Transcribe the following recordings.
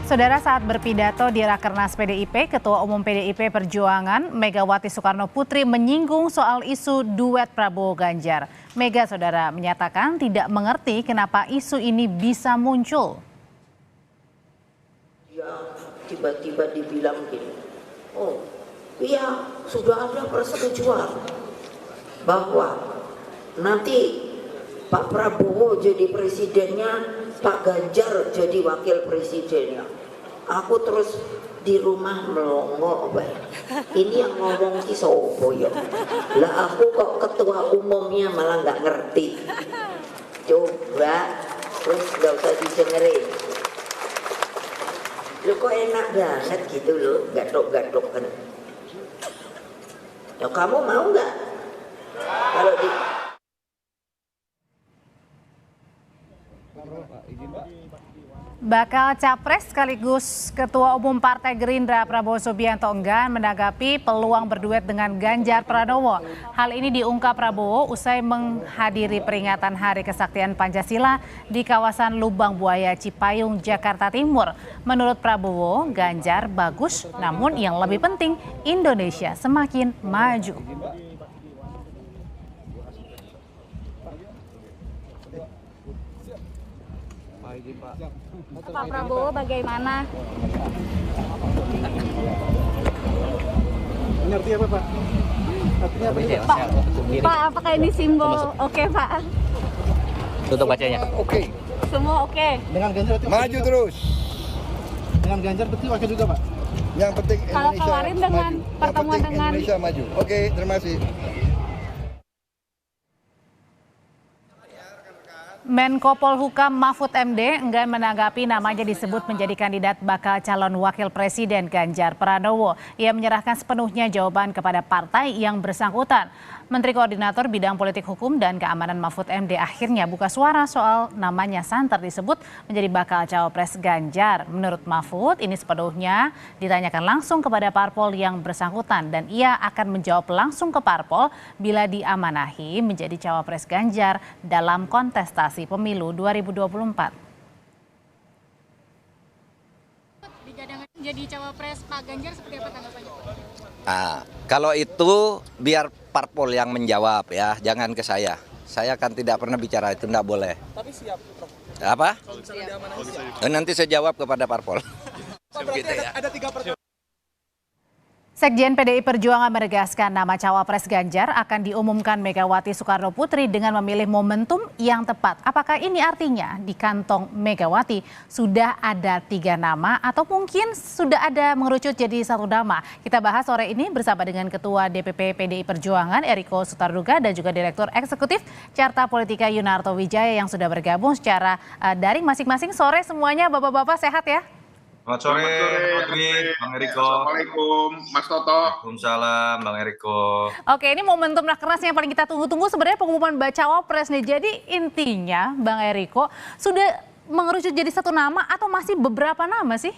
Saudara, saat berpidato di Rakernas PDIP, Ketua Umum PDIP Perjuangan Megawati Soekarno Putri menyinggung soal isu duet Prabowo Ganjar. Mega, saudara, menyatakan tidak mengerti kenapa isu ini bisa muncul. Ya, tiba-tiba dibilang gini, oh iya sudah ada persetujuan bahwa nanti Pak Prabowo jadi presidennya, Pak Ganjar jadi wakil presidennya. Aku terus di rumah melongo, ini yang ngomong ki sopo ya? Lah aku kok ketua umumnya malah nggak ngerti. Coba terus nggak usah didengerin. Lu kok enak banget gitu loh, gatok-gatok kan. Ya kamu mau nggak? Kalau di Bakal Capres sekaligus Ketua Umum Partai Gerindra Prabowo Subianto enggan menanggapi peluang berduet dengan Ganjar Pranowo. Hal ini diungkap Prabowo usai menghadiri peringatan Hari Kesaktian Pancasila di kawasan Lubang Buaya Cipayung, Jakarta Timur. Menurut Prabowo, Ganjar bagus, namun yang lebih penting Indonesia semakin maju. Pak Prabowo bagaimana? Mengerti apa Pak? Artinya apa nih Pak? Pak, apakah ini simbol oke Pak? Tutup bacanya. Oke. Semua oke. Dengan Ganjar berarti Maju terus. Dengan Ganjar berarti oke juga Pak? Yang penting Kalau Indonesia kemarin dengan maju. pertemuan Yang penting dengan Indonesia maju. Oke, terima kasih. Menko Polhukam Mahfud MD enggan menanggapi namanya disebut menjadi kandidat bakal calon wakil presiden Ganjar Pranowo. Ia menyerahkan sepenuhnya jawaban kepada partai yang bersangkutan. Menteri Koordinator Bidang Politik Hukum dan Keamanan Mahfud MD akhirnya buka suara soal namanya santer disebut menjadi bakal cawapres Ganjar. Menurut Mahfud, ini sepenuhnya ditanyakan langsung kepada parpol yang bersangkutan dan ia akan menjawab langsung ke parpol bila diamanahi menjadi cawapres Ganjar dalam kontestasi pemilu 2024. digadang jadi cawapres Pak Ganjar seperti apa tanggapannya? Nah, kalau itu biar parpol yang menjawab ya, jangan ke saya. Saya kan tidak pernah bicara itu, tidak boleh. Tapi siap Prof. Apa? Kalau misalnya diamanahkan siap. Nanti saya jawab kepada parpol. Pak, berarti ada 3 pertanyaan. Sekjen PDI Perjuangan menegaskan nama cawapres Ganjar akan diumumkan Megawati Soekarno Putri dengan memilih momentum yang tepat. Apakah ini artinya di kantong Megawati sudah ada 3 nama atau mungkin sudah ada mengerucut jadi 1 nama? Kita bahas sore ini bersama dengan Ketua DPP PDI Perjuangan Eriko Sutarduga dan juga Direktur Eksekutif Carta Politika Yunarto Wijaya yang sudah bergabung secara daring masing-masing. Sore semuanya, bapak-bapak sehat ya? Selamat sore, Bang Eriko. Assalamualaikum, Mas Toto. Waalaikumsalam, Bang Eriko. Oke, ini momentum rakernas yang paling kita tunggu-tunggu sebenarnya pengumuman cawapres nih. Jadi intinya, Bang Eriko, sudah mengerucut jadi 1 nama atau masih beberapa nama sih?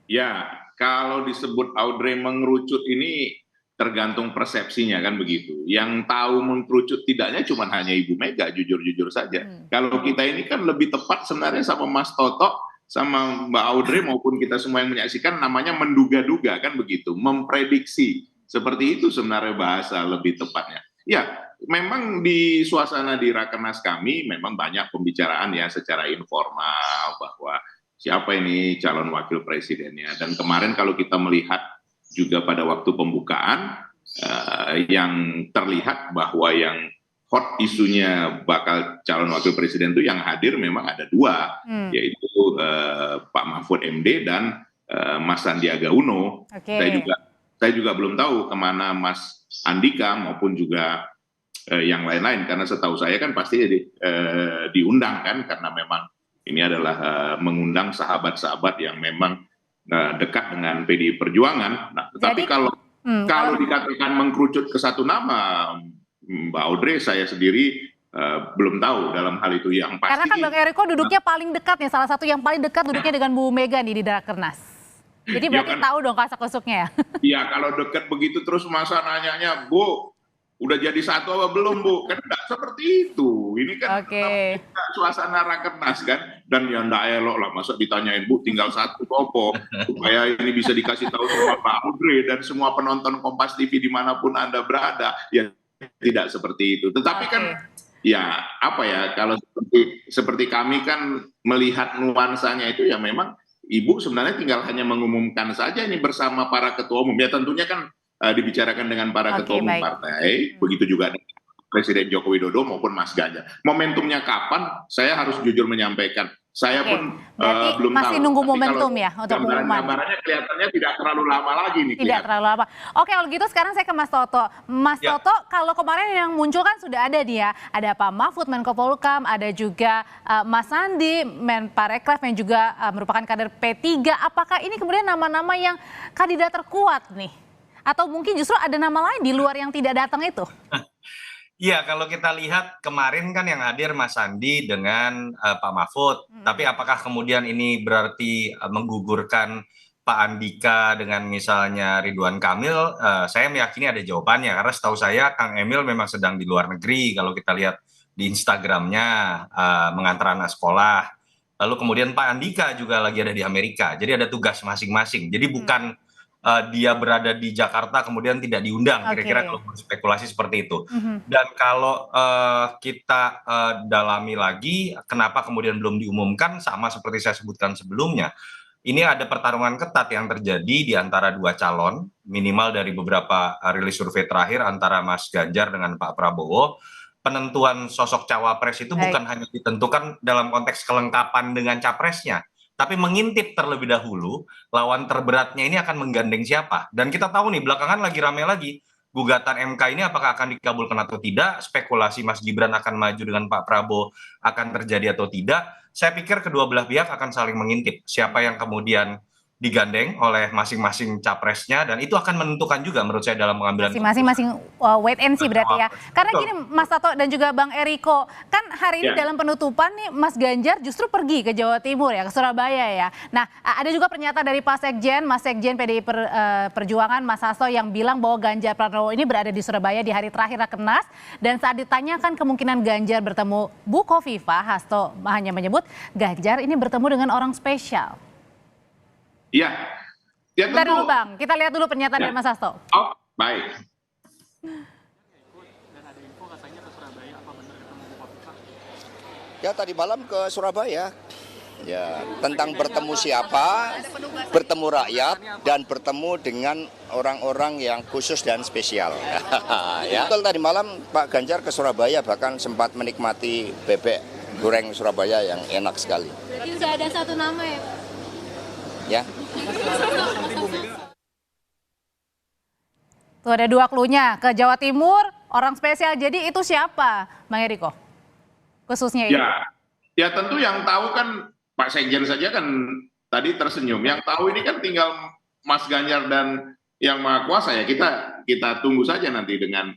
Ya, kalau disebut Audrey mengerucut ini tergantung persepsinya kan begitu. Yang tahu mengerucut tidaknya cuma hanya Ibu Mega, jujur-jujur saja. Kalau kita ini kan lebih tepat sebenarnya sama Mas Toto, sama Mbak Audrey maupun kita semua yang menyaksikan namanya menduga-duga kan begitu, memprediksi. Seperti itu sebenarnya bahasa lebih tepatnya. Ya, memang di suasana di Rakernas kami memang banyak pembicaraan ya secara informal bahwa siapa ini calon wakil presidennya. Dan kemarin kalau kita melihat juga pada waktu pembukaan yang terlihat bahwa yang hot isunya bakal calon wakil presiden itu yang hadir memang ada 2, yaitu Pak Mahfud MD dan Mas Sandiaga Uno. Okay. Saya juga belum tahu kemana Mas Andika maupun juga yang lain-lain, karena setahu saya kan pasti diundang kan, karena memang ini adalah mengundang sahabat-sahabat yang memang dekat dengan PDI Perjuangan. Nah, tetapi kalau dikatakan mengkerucut ke 1 nama, Mbak Audrey, saya sendiri belum tahu dalam hal itu yang pasti. Karena kan Bang Eriko duduknya paling dekat nih, salah satu yang paling dekat duduknya dengan Bu Mega nih di Rakernas. Jadi berarti tahu dong kasak-kusuknya ya? Iya, kalau dekat begitu terus masa nanyanya, Bu, udah jadi satu apa belum Bu? Kan enggak seperti itu. Ini kan Oke. suasana rakernas kan, dan ya enggak elok lah masa ditanyain Bu tinggal satu topo supaya ini bisa dikasih tahu sama Pak Audrey dan semua penonton Kompas TV dimanapun Anda berada, ya tidak seperti itu. Tetapi kan ya apa ya, kalau seperti kami kan melihat nuansanya itu ya memang Ibu sebenarnya tinggal hanya mengumumkan saja ini bersama para ketua umum. Ya tentunya kan dibicarakan dengan para ketua umum partai, begitu juga dengan Presiden Joko Widodo maupun Mas Ganjar. Momentumnya kapan? Saya harus jujur menyampaikan. Saya pun belum masih tahu. nunggu Tapi momentum kalau ya untuk pengumuman. gambarannya kelihatannya tidak terlalu lama lagi nih. Tidak terlalu lama. Oke, kalau gitu sekarang saya ke Mas Toto. Mas Toto, kalau kemarin yang muncul kan sudah ada dia. Ada Pak Mahfud, Menko Polhukam, ada juga Mas Sandi, Menparekraf yang juga merupakan kader P3. Apakah ini kemudian nama-nama yang kandidat terkuat nih? Atau mungkin justru ada nama lain di luar yang tidak datang itu? Iya, kalau kita lihat kemarin kan yang hadir Mas Sandi dengan Pak Mahfud. Tapi apakah kemudian ini berarti menggugurkan Pak Andika dengan misalnya Ridwan Kamil? Saya meyakini ada jawabannya. Karena setahu saya Kang Emil memang sedang di luar negeri. Kalau kita lihat di Instagramnya mengantar anak sekolah. Lalu kemudian Pak Andika juga lagi ada di Amerika. Jadi ada tugas masing-masing. Jadi bukan dia berada di Jakarta kemudian tidak diundang, kira-kira kalau spekulasi seperti itu. Dan kalau kita dalami lagi kenapa kemudian belum diumumkan, sama seperti saya sebutkan sebelumnya, ini ada pertarungan ketat yang terjadi di antara dua calon, minimal dari beberapa rilis survei terakhir antara Mas Ganjar dengan Pak Prabowo. Penentuan sosok cawapres itu bukan hanya ditentukan dalam konteks kelengkapan dengan capresnya, tapi mengintip terlebih dahulu lawan terberatnya ini akan menggandeng siapa. Dan kita tahu nih belakangan lagi rame lagi gugatan MK ini apakah akan dikabulkan atau tidak, spekulasi Mas Gibran akan maju dengan Pak Prabowo akan terjadi atau tidak. Saya pikir kedua belah pihak akan saling mengintip siapa yang kemudian digandeng oleh masing-masing capresnya, dan itu akan menentukan juga menurut saya dalam pengambilan masing-masing wait and see berarti ya. Karena gini Mas Toto dan juga Bang Eriko, kan hari ini dalam penutupan nih Mas Ganjar justru pergi ke Jawa Timur ya, ke Surabaya ya. Nah, ada juga pernyataan dari Mas Sekjen PDI Perjuangan Mas Hasto yang bilang bahwa Ganjar Pranowo ini berada di Surabaya di hari terakhir Rakernas, dan saat ditanyakan kemungkinan Ganjar bertemu Bu Khofifah, Hasto hanya menyebut Ganjar ini bertemu dengan orang spesial. Iya. Ya, Bentar dulu Bang, kita lihat dulu pernyataan dari Mas Hasto. Oh, baik. Ya tadi malam ke Surabaya. Ya, tentang bertemu siapa, bertemu rakyat, dan bertemu dengan orang-orang yang khusus dan spesial. Ya. Betul, tadi malam Pak Ganjar ke Surabaya, bahkan sempat menikmati bebek goreng Surabaya yang enak sekali. Berarti sudah ada satu nama ya Pak? Ya. Tuh ada dua klunya, ke Jawa Timur, orang spesial. Jadi itu siapa, Bang Eriko? Khususnya ini. Ya tentu yang tahu kan Pak Sekjen saja kan tadi tersenyum. Yang tahu ini kan tinggal Mas Ganjar dan Yang Maha Kuasa ya. Kita tunggu saja nanti dengan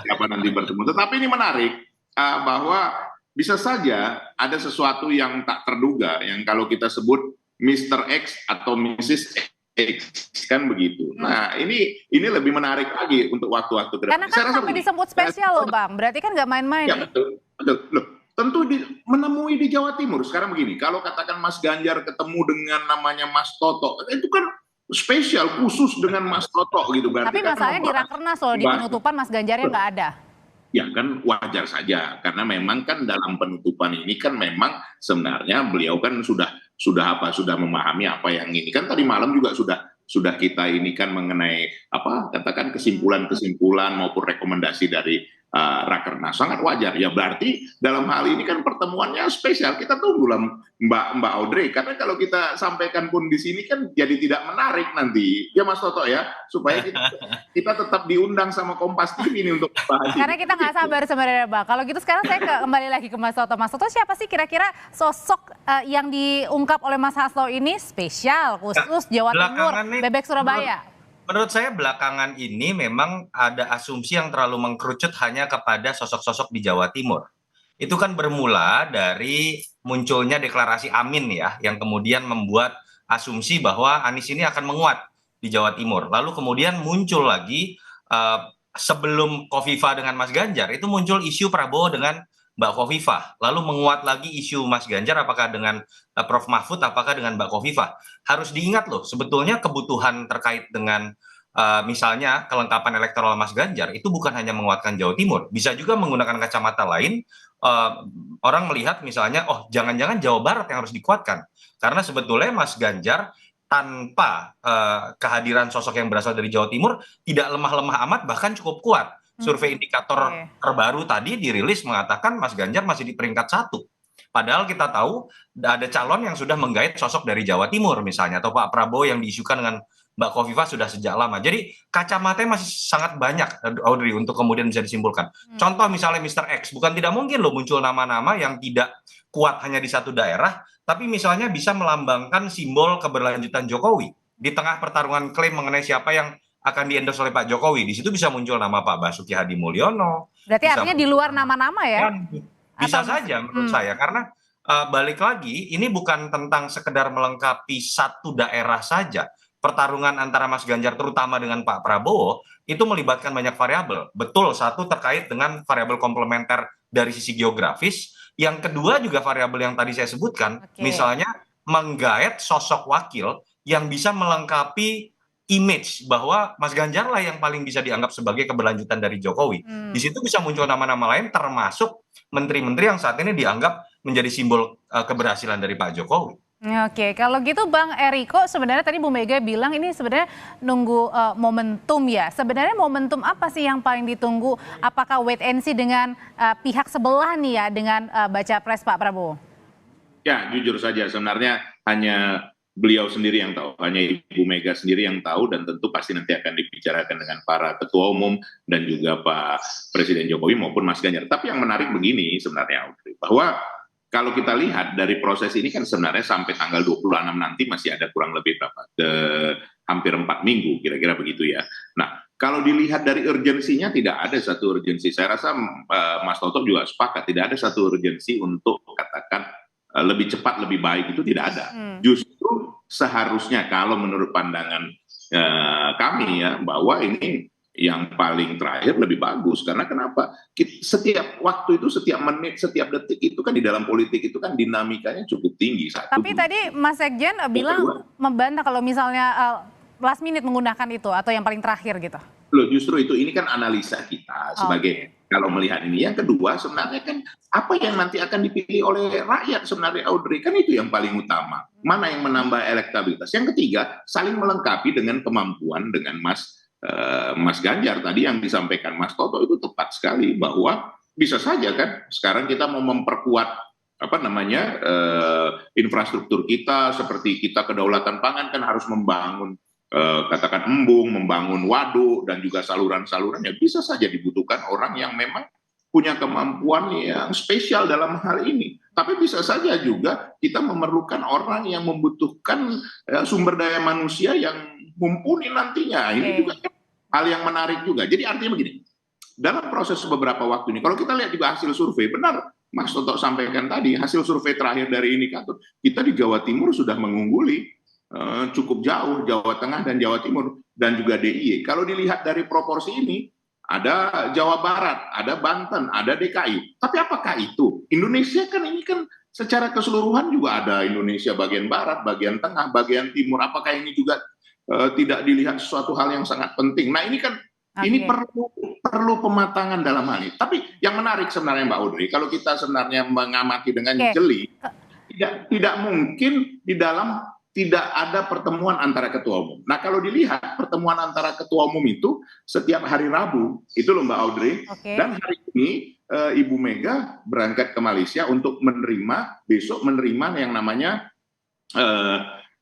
siapa nanti bertemu. Tetapi ini menarik bahwa bisa saja ada sesuatu yang tak terduga, yang kalau kita sebut Mr. X atau Mrs. X kan begitu. Nah ini lebih menarik lagi untuk waktu-waktu ke depan. Karena kan sampai disebut spesial loh Bang, berarti kan nggak main-main. Ya betul. Loh, tentu menemui di Jawa Timur. Sekarang begini, kalau katakan Mas Ganjar ketemu dengan namanya Mas Toto, itu kan spesial khusus dengan Mas Toto gitu. Tapi masalahnya di Rakernas loh, di penutupan Mas Ganjarnya nggak ada. Ya kan wajar saja, karena memang kan dalam penutupan ini kan memang sebenarnya beliau kan sudah memahami apa yang ini kan tadi malam juga sudah kita ini kan mengenai apa katakan kesimpulan maupun rekomendasi dari Rakernas, sangat wajar ya. Berarti dalam hal ini kan pertemuannya spesial, kita tunggulah Mbak Audrey, karena kalau kita sampaikan pun di sini kan jadi tidak menarik nanti ya Mas Toto ya, supaya kita tetap diundang sama Kompas TV ini untuk bahas karena kita nggak sabar sebenarnya Bang. Kalau gitu sekarang saya kembali lagi ke Mas Toto. Mas Toto, siapa sih kira-kira sosok yang diungkap oleh Mas Hasto ini spesial khusus Jawa Timur, bebek Surabaya? Menurut saya belakangan ini memang ada asumsi yang terlalu mengkerucut hanya kepada sosok-sosok di Jawa Timur. Itu kan bermula dari munculnya deklarasi Amin ya, yang kemudian membuat asumsi bahwa Anies ini akan menguat di Jawa Timur. Lalu kemudian muncul lagi sebelum Khofifah dengan Mas Ganjar itu muncul isu Prabowo dengan Mbak Khofifah, lalu menguat lagi isu Mas Ganjar apakah dengan Prof Mahfud, apakah dengan Mbak Khofifah. Harus diingat loh, sebetulnya kebutuhan terkait dengan misalnya kelengkapan elektoral Mas Ganjar itu bukan hanya menguatkan Jawa Timur, bisa juga menggunakan kacamata lain. Orang melihat misalnya, oh jangan-jangan Jawa Barat yang harus dikuatkan, karena sebetulnya Mas Ganjar tanpa kehadiran sosok yang berasal dari Jawa Timur tidak lemah-lemah amat, bahkan cukup kuat. Survei indikator terbaru tadi dirilis mengatakan Mas Ganjar masih di peringkat 1. Padahal kita tahu ada calon yang sudah menggait sosok dari Jawa Timur misalnya, atau Pak Prabowo yang diisukan dengan Mbak Khofifah sudah sejak lama. Jadi kacamatanya masih sangat banyak, Audrey, untuk kemudian bisa disimpulkan. Contoh misalnya Mr. X, bukan tidak mungkin loh muncul nama-nama yang tidak kuat hanya di satu daerah, tapi misalnya bisa melambangkan simbol keberlanjutan Jokowi. Di tengah pertarungan klaim mengenai siapa yang akan di-endorse oleh Pak Jokowi, di situ bisa muncul nama Pak Basuki Hadi Mulyono. Berarti artinya di luar nama-nama ya? Bisa saja menurut saya, karena balik lagi, ini bukan tentang sekedar melengkapi satu daerah saja. Pertarungan antara Mas Ganjar terutama dengan Pak Prabowo itu melibatkan banyak variabel. Betul, satu terkait dengan variabel komplementer dari sisi geografis. Yang kedua juga variabel yang tadi saya sebutkan, misalnya menggait sosok wakil yang bisa melengkapi image bahwa Mas Ganjar lah yang paling bisa dianggap sebagai keberlanjutan dari Jokowi. Di situ bisa muncul nama-nama lain termasuk menteri-menteri yang saat ini dianggap menjadi simbol keberhasilan dari Pak Jokowi. Oke, kalau gitu Bang Eriko, sebenarnya tadi Bu Mega bilang ini sebenarnya nunggu momentum ya. Sebenarnya momentum apa sih yang paling ditunggu? Apakah wait and see dengan pihak sebelah nih ya, dengan baca pres Pak Prabowo? Ya, jujur saja sebenarnya hanya beliau sendiri yang tahu, hanya Ibu Mega sendiri yang tahu, dan tentu pasti nanti akan dibicarakan dengan para ketua umum dan juga Pak Presiden Jokowi maupun Mas Ganjar. Tapi yang menarik begini sebenarnya, Audrey, bahwa kalau kita lihat dari proses ini kan sebenarnya sampai tanggal 26 nanti masih ada kurang lebih berapa? Hampir 4 minggu kira-kira begitu ya. Nah, kalau dilihat dari urgensinya tidak ada satu urgensi. Saya rasa Mas Toto juga sepakat, tidak ada satu urgensi untuk katakan lebih cepat, lebih baik, itu tidak ada. Justru seharusnya kalau menurut pandangan kami ya, bahwa ini yang paling terakhir lebih bagus. Karena kenapa? Setiap waktu itu, setiap menit, setiap detik itu kan di dalam politik itu kan dinamikanya cukup tinggi. Tapi tadi Mas Sekjen bilang membantah kalau misalnya last minute menggunakan itu atau yang paling terakhir gitu. Loh, justru itu, ini kan analisa kita sebagai kalau melihat ini. Yang kedua sebenarnya kan apa yang nanti akan dipilih oleh rakyat sebenarnya, Audrey, kan itu yang paling utama. Mana yang menambah elektabilitas. Yang ketiga, saling melengkapi dengan kemampuan dengan Mas Ganjar tadi yang disampaikan Mas Toto itu tepat sekali, bahwa bisa saja kan sekarang kita mau memperkuat infrastruktur kita, seperti kita kedaulatan pangan kan harus membangun katakan embung, membangun waduk dan juga saluran-salurannya. Bisa saja dibutuhkan orang yang memang punya kemampuan yang spesial dalam hal ini. Tapi bisa saja juga kita memerlukan orang yang membutuhkan sumber daya manusia yang mumpuni nantinya. Ini juga hal yang menarik juga. Jadi artinya begini, dalam proses beberapa waktu ini, kalau kita lihat juga hasil survei, benar Mas Toto sampaikan tadi, hasil survei terakhir dari indikator, kita di Jawa Timur sudah mengungguli cukup jauh, Jawa Tengah dan Jawa Timur, dan juga DIY. Kalau dilihat dari proporsi ini, ada Jawa Barat, ada Banten, ada DKI. Tapi apakah itu? Indonesia kan ini kan secara keseluruhan juga ada Indonesia bagian Barat, bagian Tengah, bagian Timur. Apakah ini juga tidak dilihat sesuatu hal yang sangat penting? Nah, ini kan ini perlu pematangan dalam hal ini. Tapi yang menarik sebenarnya Mbak Audrey, kalau kita sebenarnya mengamati dengan jeli, tidak mungkin di dalam tidak ada pertemuan antara ketua umum. Nah, kalau dilihat pertemuan antara ketua umum itu setiap hari Rabu, itu loh Mbak Audrey. Dan hari ini Ibu Mega berangkat ke Malaysia untuk besok menerima yang namanya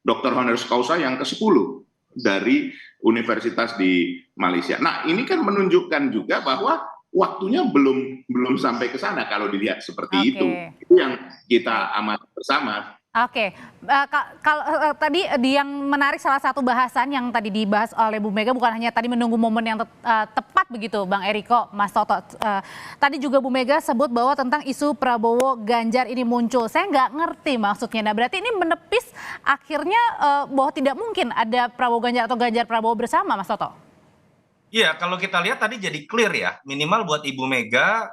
Dr. Honoris Causa yang ke-10 dari universitas di Malaysia. Nah, ini kan menunjukkan juga bahwa waktunya belum sampai ke sana kalau dilihat seperti itu. Itu yang kita amati bersama. Kalau tadi yang menarik salah satu bahasan yang tadi dibahas oleh Bu Mega bukan hanya tadi menunggu momen yang tepat begitu, Bang Eriko, Mas Toto. Tadi juga Bu Mega sebut bahwa tentang isu Prabowo Ganjar ini muncul. Saya nggak ngerti maksudnya. Nah, berarti ini menepis akhirnya bahwa tidak mungkin ada Prabowo Ganjar atau Ganjar Prabowo bersama, Mas Toto. Iya, kalau kita lihat tadi jadi clear ya, minimal buat Ibu Mega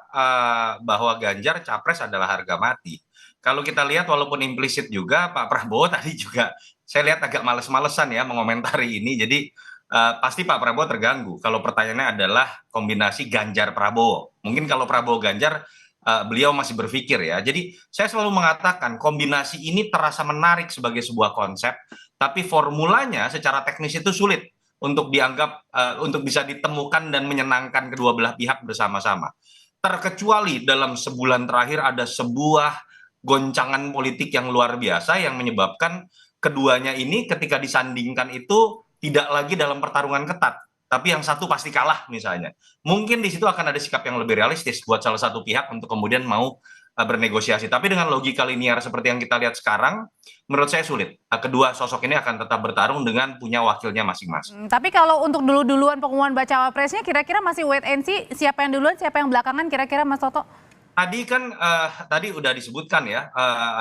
bahwa Ganjar capres adalah harga mati. Kalau kita lihat walaupun implisit juga Pak Prabowo tadi juga saya lihat agak males-malesan ya mengomentari ini. Jadi pasti Pak Prabowo terganggu kalau pertanyaannya adalah kombinasi Ganjar Prabowo. Mungkin kalau Prabowo Ganjar beliau masih berpikir ya. Jadi saya selalu mengatakan kombinasi ini terasa menarik sebagai sebuah konsep, tapi formulanya secara teknis itu sulit untuk dianggap untuk bisa ditemukan dan menyenangkan kedua belah pihak bersama-sama. Terkecuali dalam sebulan terakhir ada sebuah goncangan politik yang luar biasa yang menyebabkan keduanya ini ketika disandingkan itu tidak lagi dalam pertarungan ketat, tapi yang satu pasti kalah misalnya. Mungkin di situ akan ada sikap yang lebih realistis buat salah satu pihak untuk kemudian mau bernegosiasi. Tapi dengan logika linear seperti yang kita lihat sekarang, menurut saya sulit. Kedua sosok ini akan tetap bertarung dengan punya wakilnya masing-masing. Tapi kalau untuk duluan pengumuman bacawa presnya, kira-kira masih wait and see, siapa yang duluan, siapa yang belakangan, kira-kira Mas Toto? Tadi kan tadi udah disebutkan ya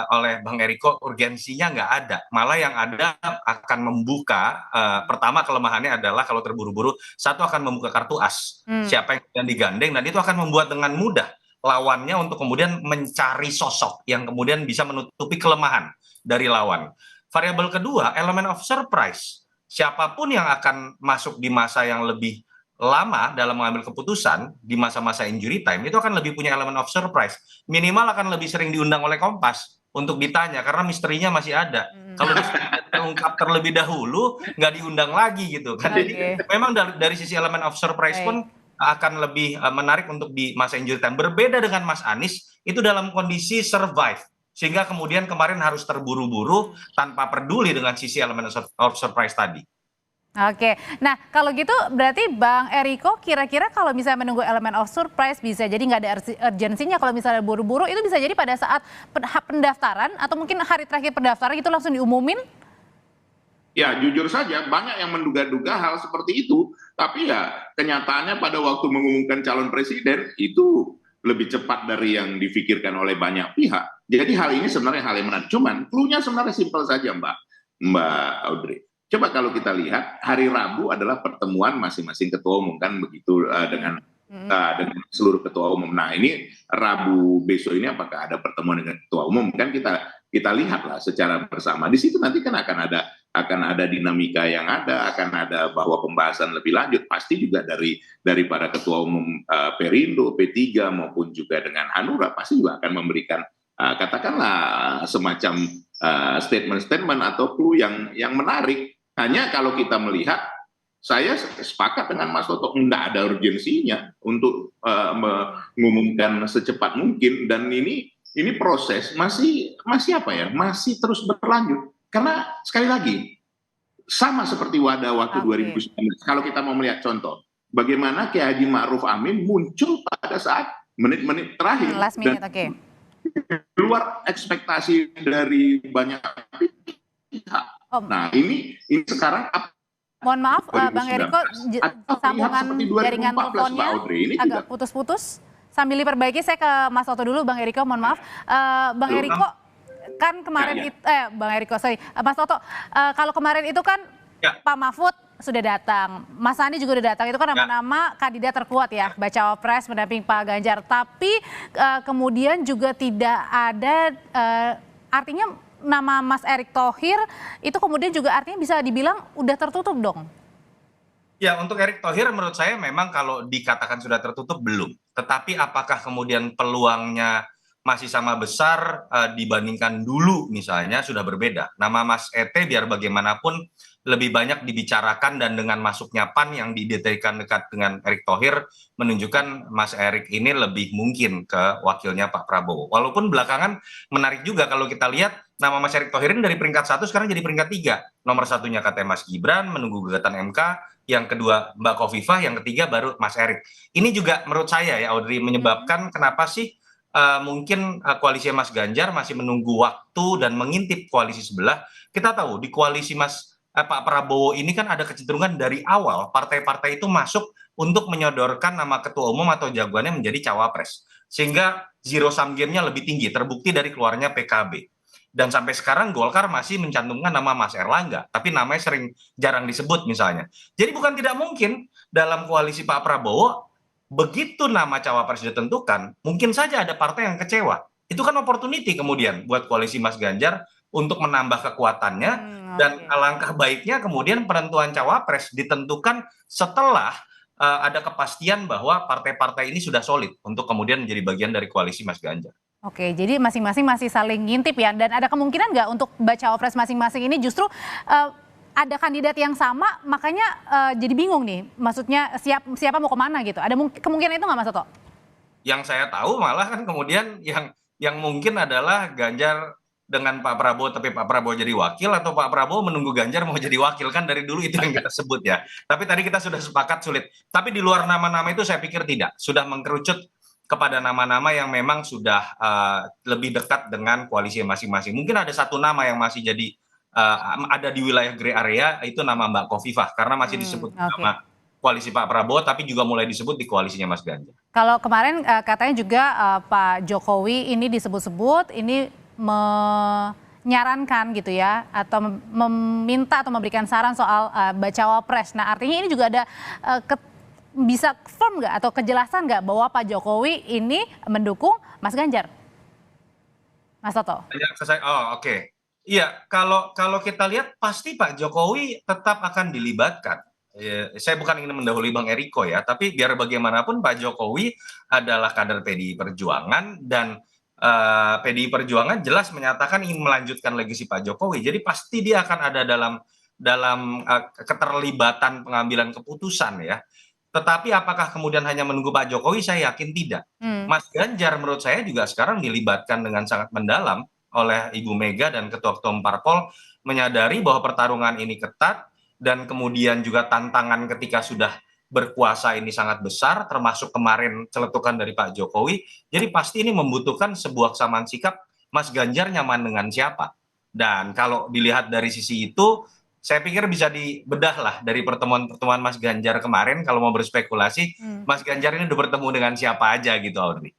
oleh Bang Eriko, urgensinya nggak ada. Malah yang ada akan membuka, pertama kelemahannya adalah kalau terburu-buru, satu akan membuka kartu as. Siapa yang digandeng, dan itu akan membuat dengan mudah lawannya untuk kemudian mencari sosok yang kemudian bisa menutupi kelemahan dari lawan. Variabel kedua, elemen of surprise. Siapapun yang akan masuk di masa yang lebih lama dalam mengambil keputusan di masa-masa injury time itu akan lebih punya elemen of surprise. Minimal akan lebih sering diundang oleh Kompas untuk ditanya karena misterinya masih ada. Kalau terungkap terlebih dahulu nggak diundang lagi gitu kan. Jadi memang dari sisi elemen of surprise pun akan lebih menarik untuk di masa injury time. Berbeda dengan Mas Anies itu dalam kondisi survive. Sehingga kemudian kemarin harus terburu-buru tanpa peduli dengan sisi elemen of surprise tadi. Oke, nah kalau gitu berarti Bang Eriko kira-kira kalau misalnya menunggu elemen of surprise bisa jadi nggak ada urgensinya kalau misalnya buru-buru itu bisa jadi pada saat pendaftaran atau mungkin hari terakhir pendaftaran itu langsung diumumin? Ya jujur saja banyak yang menduga-duga hal seperti itu, tapi ya kenyataannya pada waktu mengumumkan calon presiden itu lebih cepat dari yang difikirkan oleh banyak pihak. Jadi hal ini sebenarnya hal yang menarik. Cuman clue-nya sebenarnya simpel saja Mbak Audrey. Coba kalau kita lihat hari Rabu adalah pertemuan masing-masing ketua umum kan begitu dengan seluruh ketua umum. Nah ini Rabu besok ini apakah ada pertemuan dengan ketua umum kan kita lihatlah secara bersama. Di situ nanti kan akan ada dinamika yang akan ada bahwa pembahasan lebih lanjut pasti juga dari para ketua umum Perindo, P3 maupun juga dengan Hanura pasti juga akan memberikan katakanlah semacam statement-statement atau clue yang menarik. Hanya kalau kita melihat, saya sepakat dengan Mas Toto, tidak ada urgensinya untuk mengumumkan secepat mungkin, dan ini proses masih apa ya, masih terus berlanjut. Karena sekali lagi, sama seperti waktu 2019, kalau kita mau melihat contoh, bagaimana Kiai Haji Ma'ruf Amin muncul pada saat menit-menit terakhir. Last minute, luar ekspektasi dari banyak pihak. Nah ini sekarang mohon maaf Bang Eriko, sambungan jaringan teleponnya agak putus-putus. Sambil diperbaiki saya ke Mas Toto dulu Bang Eriko, mohon maaf. Bang Eriko kan kemarin Mas Toto, kalau kemarin itu kan Pak Mahfud sudah datang, Mas Andi juga sudah datang, itu kan nama-nama kandidat terkuat ya, bacawa pres mendamping Pak Ganjar, tapi kemudian juga tidak ada artinya nama Mas Erick Thohir itu kemudian juga artinya bisa dibilang udah tertutup dong. Ya untuk Erick Thohir menurut saya memang kalau dikatakan sudah tertutup belum. Tetapi apakah kemudian peluangnya masih sama besar dibandingkan dulu misalnya sudah berbeda. Nama Mas Ete biar bagaimanapun lebih banyak dibicarakan dan dengan masuknya PAN yang didetaikan dekat dengan Erick Thohir menunjukkan Mas Erick ini lebih mungkin ke wakilnya Pak Prabowo. Walaupun belakangan menarik juga kalau kita lihat nama Mas Erick Thohir ini dari peringkat 1 sekarang jadi peringkat 3. Nomor satunya katanya Mas Gibran menunggu gugatan MK, yang kedua Mbak Khofifah, yang ketiga baru Mas Erick. Ini juga menurut saya ya Audrey menyebabkan kenapa sih mungkin koalisi Mas Ganjar masih menunggu waktu dan mengintip koalisi sebelah. Kita tahu di koalisi Pak Prabowo ini kan ada kecenderungan dari awal partai-partai itu masuk untuk menyodorkan nama ketua umum atau jagoannya menjadi cawapres. Sehingga zero sum game-nya lebih tinggi, terbukti dari keluarnya PKB. Dan sampai sekarang Golkar masih mencantumkan nama Mas Erlangga, tapi namanya jarang disebut misalnya. Jadi bukan tidak mungkin dalam koalisi Pak Prabowo, begitu nama cawapres ditentukan, mungkin saja ada partai yang kecewa. Itu kan opportunity kemudian buat koalisi Mas Ganjar untuk menambah kekuatannya, dan alangkah baiknya kemudian penentuan cawapres ditentukan setelah ada kepastian bahwa partai-partai ini sudah solid untuk kemudian menjadi bagian dari koalisi Mas Ganjar. Oke, jadi masing-masing masih saling ngintip ya, dan ada kemungkinan nggak untuk cawapres masing-masing ini justru ada kandidat yang sama, makanya jadi bingung nih, maksudnya siapa mau kemana gitu, ada kemungkinan itu nggak Mas Toto? Yang saya tahu malah kan kemudian yang mungkin adalah Ganjar dengan Pak Prabowo, tapi Pak Prabowo jadi wakil, atau Pak Prabowo menunggu Ganjar mau jadi wakil, kan dari dulu itu yang kita sebut ya. Tapi tadi kita sudah sepakat sulit. Tapi di luar nama-nama itu saya pikir tidak, sudah mengkerucut kepada nama-nama yang memang sudah lebih dekat dengan koalisi masing-masing. Mungkin ada satu nama yang masih jadi ada di wilayah gray area, itu nama Mbak Khofifah, karena masih disebut nama koalisi Pak Prabowo, tapi juga mulai disebut di koalisinya Mas Ganjar. Kalau kemarin katanya juga Pak Jokowi ini disebut-sebut, ini menyarankan gitu ya, atau meminta atau memberikan saran soal bacawa pres. Nah artinya ini juga ada bisa firm nggak atau kejelasan nggak bahwa Pak Jokowi ini mendukung Mas Ganjar? Mas Toto? Oh oke. Iya, kalau kita lihat pasti Pak Jokowi tetap akan dilibatkan. Saya bukan ingin mendahului Bang Eriko ya, tapi biar bagaimanapun Pak Jokowi adalah kader PDI Perjuangan, dan PDI Perjuangan jelas menyatakan ingin melanjutkan legasi Pak Jokowi. Jadi pasti dia akan ada dalam keterlibatan pengambilan keputusan ya. Tetapi apakah kemudian hanya menunggu Pak Jokowi? Saya yakin tidak. Mas Ganjar menurut saya juga sekarang dilibatkan dengan sangat mendalam oleh Ibu Mega dan Ketua-Ketua Parpol, menyadari bahwa pertarungan ini ketat, dan kemudian juga tantangan ketika sudah berkuasa ini sangat besar, termasuk kemarin celetukan dari Pak Jokowi. Jadi pasti ini membutuhkan sebuah kesamaan sikap, Mas Ganjar nyaman dengan siapa. Dan kalau dilihat dari sisi itu, saya pikir bisa dibedah lah dari pertemuan-pertemuan Mas Ganjar kemarin. Kalau mau berspekulasi, Mas Ganjar ini udah bertemu dengan siapa aja gitu, Audrey.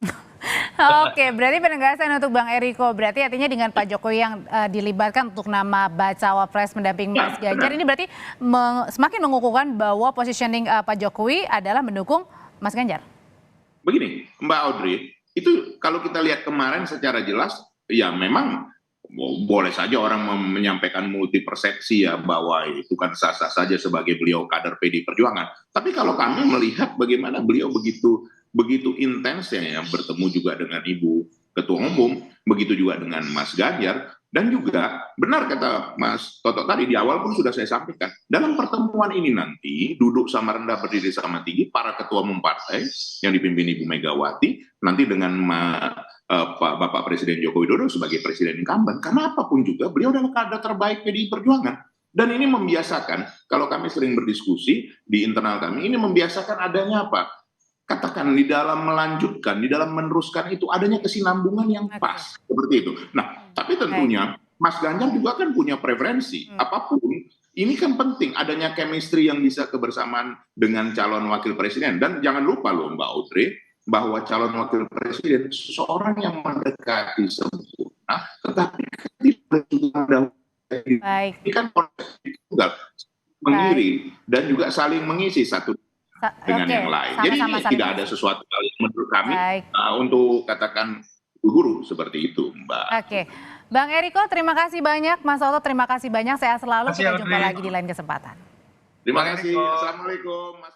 Oke, berarti penegasan untuk Bang Eriko, berarti artinya dengan Pak Jokowi yang dilibatkan untuk nama bacawa pres mendamping Mas Ganjar, ini berarti semakin mengukuhkan bahwa positioning Pak Jokowi adalah mendukung Mas Ganjar. Begini, Mbak Audrey, itu kalau kita lihat kemarin secara jelas, ya memang boleh saja orang menyampaikan multi persepsi ya, bahwa itu kan sah-sah saja sebagai beliau kader PDI Perjuangan. Tapi kalau kami melihat bagaimana beliau begitu intensnya ya bertemu juga dengan Ibu Ketua Umum, begitu juga dengan Mas Ganjar, dan juga benar kata Mas Toto tadi di awal pun sudah saya sampaikan, dalam pertemuan ini nanti duduk sama rendah berdiri sama tinggi para ketua umum partai yang dipimpin Ibu Megawati, nanti dengan Bapak Presiden Joko Widodo sebagai presiden incumbent, karena apapun juga beliau adalah kader terbaik PDI Perjuangan. Dan ini membiasakan, kalau kami sering berdiskusi di internal kami, ini membiasakan adanya apa? Katakan di dalam melanjutkan, di dalam meneruskan itu adanya kesinambungan yang pas, seperti itu. Nah, tapi tentunya Mas Ganjar juga kan punya preferensi, apapun, ini kan penting adanya chemistry yang bisa kebersamaan dengan calon wakil presiden. Dan jangan lupa loh Mbak Audrey, bahwa calon wakil presiden seseorang yang mendekati sempurna, tetapi tidak juga ini kan proses tunggal mengiring dan juga saling mengisi satu dengan yang lain. Jadi ini tidak ada sesuatu hal yang menurut kami untuk katakan guru seperti itu, Mbak. Oke, Bang Eriko terima kasih banyak, Mas Toto terima kasih banyak, sehat selalu, kita jumpa lagi di lain kesempatan. Terima kasih, Assalamualaikum Mas.